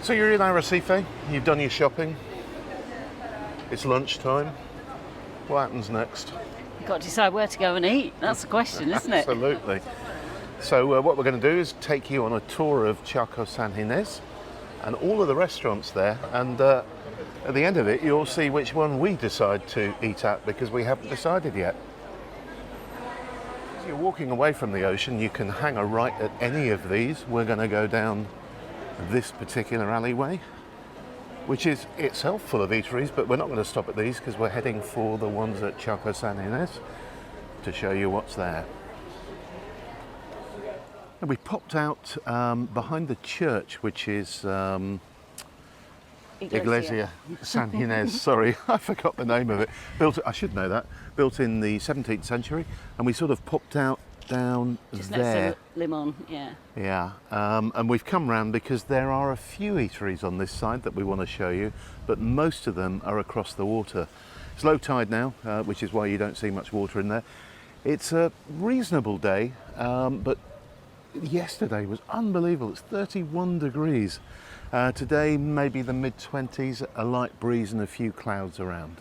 So you're in Arrecife, you've done your shopping, it's lunchtime. What happens next? You've got to decide where to go and eat. That's the question, isn't it? Absolutely. So what we're going to do is take you on a tour of Charco San Ginés and all of the restaurants there, and at the end of it you'll see which one we decide to eat at, because we haven't decided yet. As you're walking away from the ocean, you can hang a right at any of these. We're going to go down this particular alleyway, which is itself full of eateries, but we're not going to stop at these because we're heading for the ones at Charco San Ginés to show you what's there. And we popped out behind the church, which is Iglesia San Ginés. Sorry, I forgot the name of it. I should know that. Built in the 17th century, and we sort of popped out down just there. next to Limon, yeah. Yeah, and we've come round because there are a few eateries on this side that we want to show you, but most of them are across the water. It's low tide now, which is why you don't see much water in there. It's a reasonable day, but yesterday was unbelievable. It's 31 degrees. Today, maybe the mid-20s, a light breeze and a few clouds around.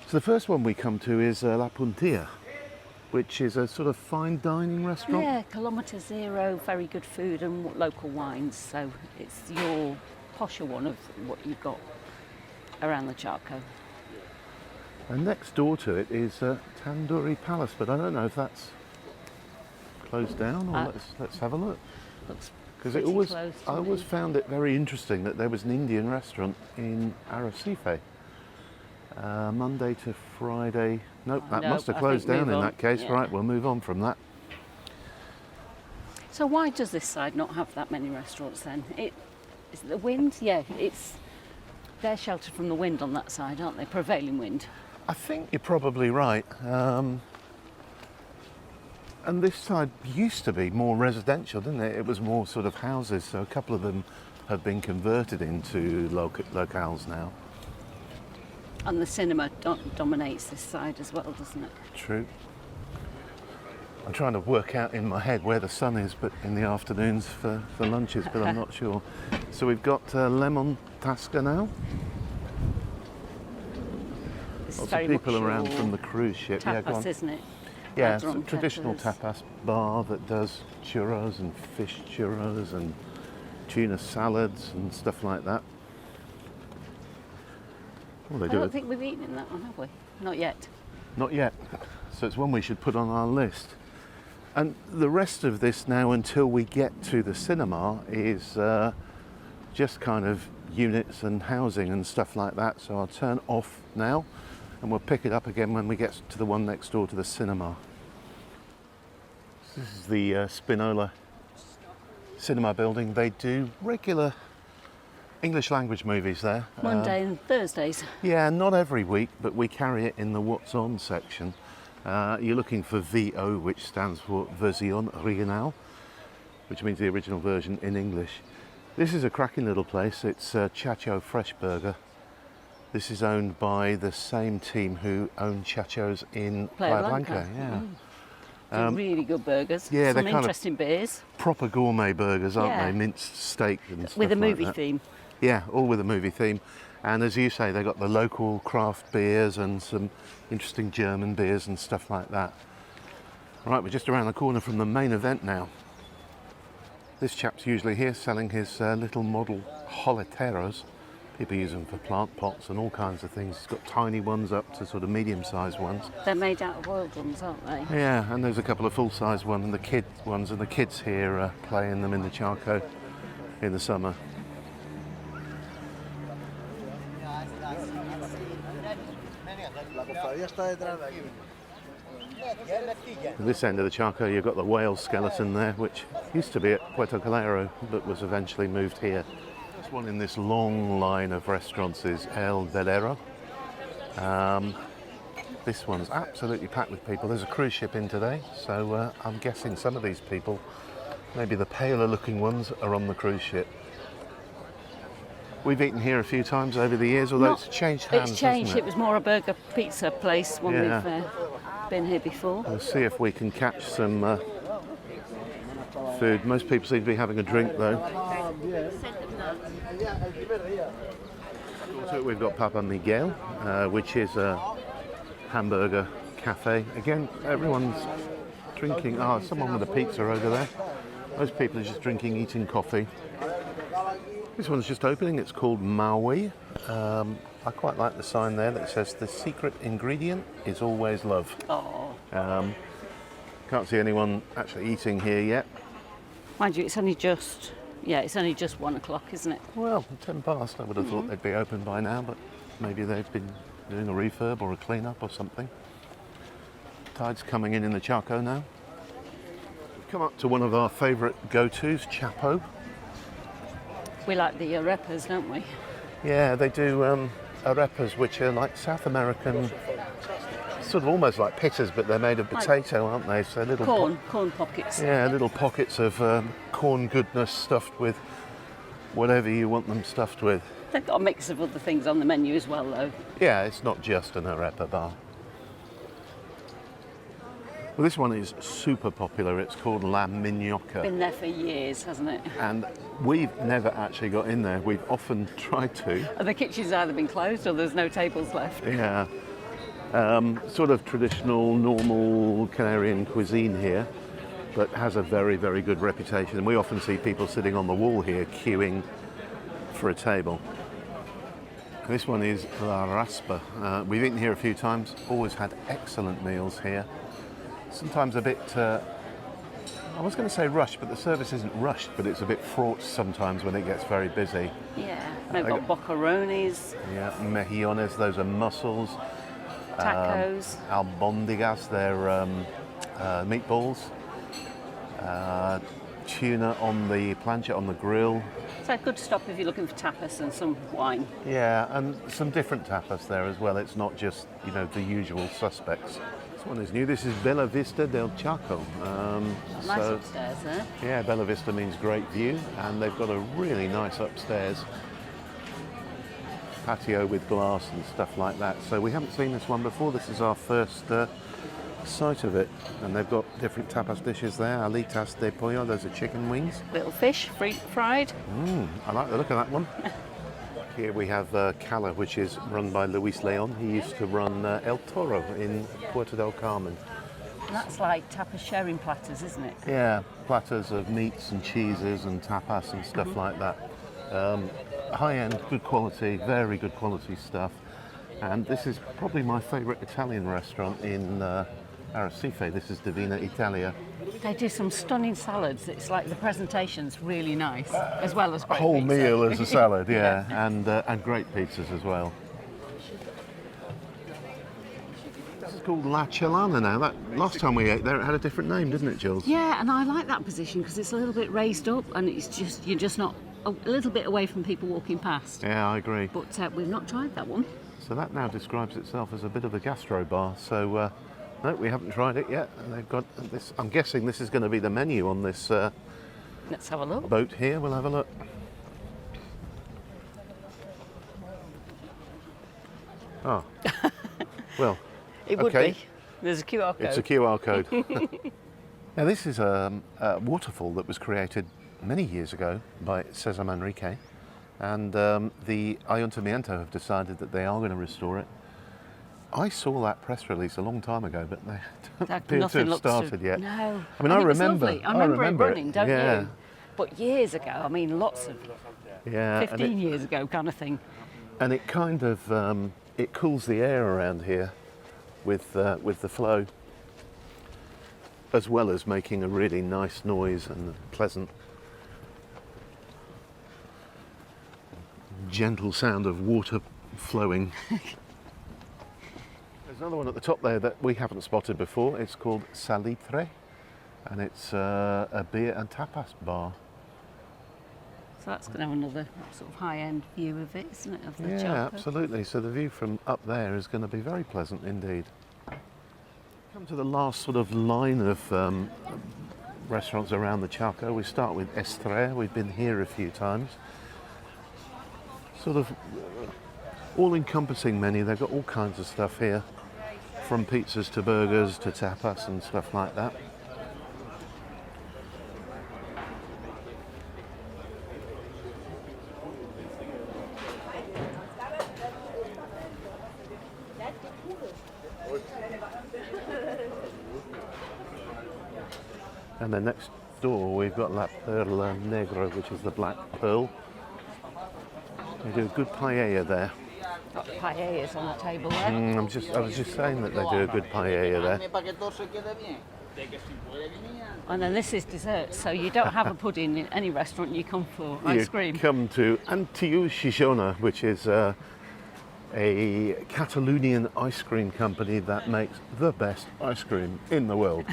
So the first one we come to is La Puntilla, which is a sort of fine dining restaurant. Yeah, kilometre zero, very good food and local wines. So it's your posher one of what you've got around the Charco. And next door to it is Tandoori Palace, but I don't know if that's closed down, or let's have a look. Looks Because I always found it very interesting that there was an Indian restaurant in Arrecife. Monday to Friday. Nope, that must have closed down in that case. Yeah. Right, we'll move on from that. So why does this side not have that many restaurants then? Is it the wind? Yeah, they're sheltered from the wind on that side, aren't they? Prevailing wind. I think you're probably right. And this side used to be more residential, didn't it? It was more sort of houses, so a couple of them have been converted into locales now. And the cinema dominates this side as well, doesn't it? True. I'm trying to work out in my head where the sun is, but in the afternoons for lunches, but I'm not sure. So we've got Lemon Tasca now. Lots of people around from the cruise ship. Tapas, yeah, go on. Isn't it? Yeah, it's a traditional tapas bar that does churros and fish churros and tuna salads and stuff like that. Well, I don't think we've eaten that one, have we? Not yet. Not yet. So it's one we should put on our list. And the rest of this now, until we get to the cinema, is just kind of units and housing and stuff like that. So I'll turn off now and we'll pick it up again when we get to the one next door to the cinema. This is the Spinola Cinema building. They do regular English language movies there. Monday and Thursdays. Yeah, not every week, but we carry it in the What's On section. You're looking for VO, which stands for Version Original, which means the original version in English. This is a cracking little place. It's Chacho Fresh Burger. This is owned by the same team who own Chacho's in Playa Blanca. Yeah. Really good burgers. Yeah, some they're kind interesting beers. Proper gourmet burgers, aren't Yeah. they? Minced steak and stuff With a like movie that. theme. Yeah, all with a movie theme. And as you say, they've got the local craft beers and some interesting German beers and stuff like that. Right, we're just around the corner from the main event now. This chap's usually here selling his little model joliteros. People use them for plant pots and all kinds of things. He's got tiny ones up to sort of medium-sized ones. They're made out of oiled ones, aren't they? Yeah, and there's a couple of full-size ones and the kids here are playing them in the Charco in the summer. At this end of the Charco, you've got the whale skeleton there, which used to be at Puerto Calero, but was eventually moved here. This one in this long line of restaurants is El Velero. This one's absolutely packed with people. There's a cruise ship in today, so I'm guessing some of these people, maybe the paler looking ones, are on the cruise ship. We've eaten here a few times over the years, although it's changed hands. It's changed. Hasn't it? It was more a burger pizza place when we've been here before. We'll see if we can catch some food. Most people seem to be having a drink though. Also, we've got Papa Miguel, which is a hamburger cafe. Again, everyone's drinking. Ah, someone with a pizza over there. Most people are just drinking, eating coffee. This one's just opening. It's called Maui. I quite like the sign there that says the secret ingredient is always love. Oh, Can't see anyone actually eating here yet. mind you, it's only just 1 o'clock, isn't it? Well, 10 past. I would have thought they'd be open by now, but maybe they've been doing a refurb or a clean-up or something. Tide's coming in the Charco now. We've come up to one of our favourite go-tos, Chapo. We like the arepas, don't we? Yeah, they do arepas, which are like South American, sort of almost like pittas, but they're made of potato, aren't they? So little corn pockets. yeah, little pockets of corn goodness stuffed with whatever you want them stuffed with. They've got a mix of other things on the menu as well, though. Yeah, it's not just an arepa bar. Well, this one is super popular. It's called La Minhoca. Been there for years, hasn't it? And we've never actually got in there. We've often tried to. And the kitchen's either been closed or there's no tables left. Yeah. Sort of traditional, normal Canarian cuisine here, but has a very, very good reputation. And we often see people sitting on the wall here queuing for a table. This one is La Raspa. We've eaten here a few times, always had excellent meals here. Sometimes a bit, I was going to say rushed, but the service isn't rushed, but it's a bit fraught sometimes when it gets very busy. Yeah, they've got boccherones. Yeah, mejillones, those are mussels. Tacos. Albondigas, they're meatballs. Tuna on the plancha, on the grill. It's a good stop if you're looking for tapas and some wine. Yeah, and some different tapas there as well. It's not just, the usual suspects. This one is new. This is Bella Vista del Chaco. Nice upstairs, eh? Yeah, Bella Vista means great view, and they've got a really nice upstairs patio with glass and stuff like that. So we haven't seen this one before. This is our first sight of it, and they've got different tapas dishes there. Alitas de pollo, those are chicken wings. Little fish, fried. I like the look of that one. Here we have Cala, which is run by Luis Leon. He used to run El Toro in Puerto del Carmen. That's like tapas sharing platters, isn't it? Yeah, platters of meats and cheeses and tapas and stuff like that. High-end, good quality, very good quality stuff. And this is probably my favourite Italian restaurant in Arrecife. This is Divina Italia. They do some stunning salads. It's like the presentation's really nice, as well as great Whole pizza. meal as a salad, yeah, and great pizzas as well. This is called La Chelana now. That last time we ate there, it had a different name, didn't it, Jules? Yeah, and I like that position because it's a little bit raised up, and you're just not a little bit away from people walking past. Yeah, I agree. But we've not tried that one. So that now describes itself as a bit of a gastro bar. So no, we haven't tried it yet. And they've got this. I'm guessing this is going to be the menu on this Let's have a look. boat here. We'll have a look. Oh, well, It would okay. be. There's a QR code. It's a QR code. Now this is a waterfall that was created many years ago by Cesar Manrique, and the Ayuntamiento have decided that they are going to restore it. I saw that press release a long time ago, but they don't appear to have started yet. No. I mean, I it was remember. lovely. I remember it running, don't yeah. you? But years ago, I mean, lots of, Yeah, 15 years ago kind of thing. and it kind of it cools the air around here with the flow, as well as making a really nice noise and pleasant, gentle sound of water flowing. There's another one at the top there that we haven't spotted before. It's called Salitre, and it's a beer and tapas bar. So that's going to have another sort of high-end view of it, isn't it? Of the Yeah, Charco. absolutely. So the view from up there is going to be very pleasant indeed. Come to the last sort of line of restaurants around the Charco. We start with Estrella. We've been here a few times. Sort of all-encompassing menu. They've got all kinds of stuff here, from pizzas to burgers to tapas and stuff like that. And then next door we've got La Perla Negra, which is the black pearl. They do a good paella there. Got paellas on the table there. I was just saying that they do a good paella there. And then this is dessert, so you don't have a pudding in any restaurant, you come for ice cream. You come to Antiu Xixona, which is a Catalonian ice cream company that makes the best ice cream in the world.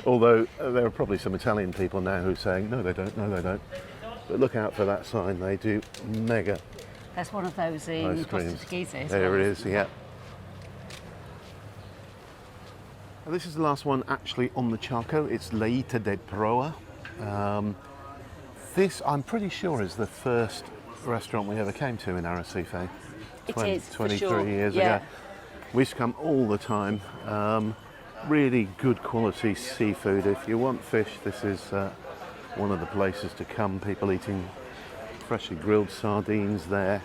Although there are probably some Italian people now who are saying, no they don't, no they don't. But look out for that sign, they do mega There's one of those in Costa Teguise. There it is, yeah. And this is the last one actually on the Charco. It's Leita de Proa. This, I'm pretty sure, is the first restaurant we ever came to in Arrecife. It is, 23 for sure. years Yeah. ago. We used to come all the time. Really good quality seafood. If you want fish, this is one of the places to come. People eating freshly grilled sardines there.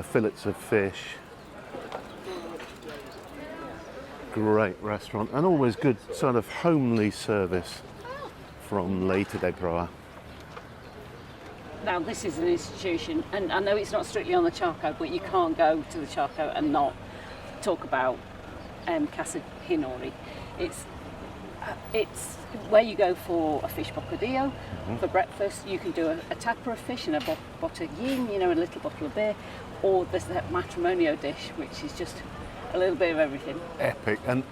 Fillets of fish. Great restaurant, and always good sort of homely service from Leita de Proa. Now this is an institution, and I know it's not strictly on the Charco, but you can't go to the Charco and not talk about Cassidinho. It's where you go for a fish bocadillo for breakfast. You can do a tapa of fish and a botellín, a little bottle of beer, or there's that matrimonio dish, which is just a little bit of everything. Epic, and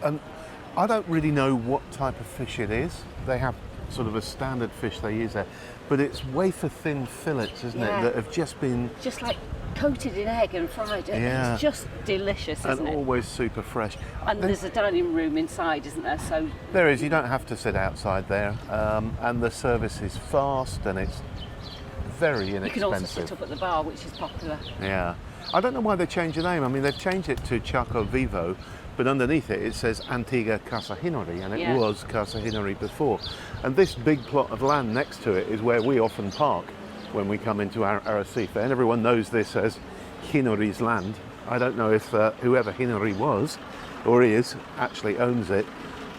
I don't really know what type of fish it is. They have sort of a standard fish they use there, but it's wafer thin fillets, isn't it, that have just been like coated in egg and fried. Yeah. It's just delicious, isn't and it? always super fresh. And there's a dining room inside, isn't there? So there is. You don't have to sit outside there, and the service is fast and it's very inexpensive. you can also sit up at the bar, which is popular. Yeah. I don't know why they changed the name. I mean, they've changed it to Charco Vivo, but underneath it, it says Antiga Cassidinho, and it was Cassidinho before. And this big plot of land next to it is where we often park when we come into Arrecife, and everyone knows this as Hinori's land. I don't know if whoever Hinori was, or is, actually owns it,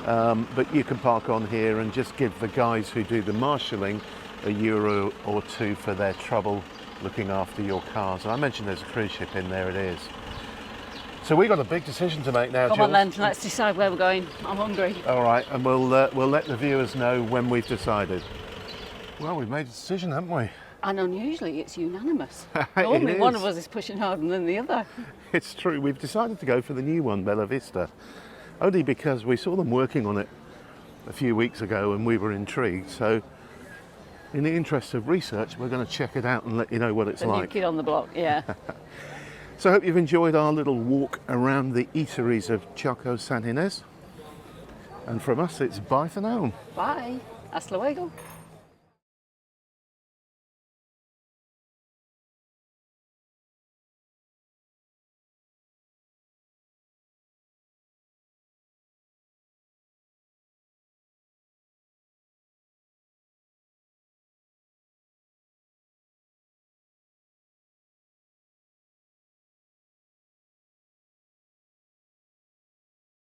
but you can park on here and just give the guys who do the marshalling €1 or €2 for their trouble looking after your cars. And I mentioned there's a cruise ship in there, it is. So we've got a big decision to make now, Come Jules. on then, let's decide where we're going. I'm hungry. All right, and we'll let the viewers know when we've decided. Well, we've made a decision, haven't we? And unusually, it's unanimous. Normally one of us is pushing harder than the other. It's true, we've decided to go for the new one, Bella Vista, only because we saw them working on it a few weeks ago and we were intrigued. So in the interest of research, we're going to check it out and let you know what it's The like. new kid on the block, yeah. So I hope you've enjoyed our little walk around the eateries of Charco San Ginés. And from us, it's bye for now. Bye. Hasta luego.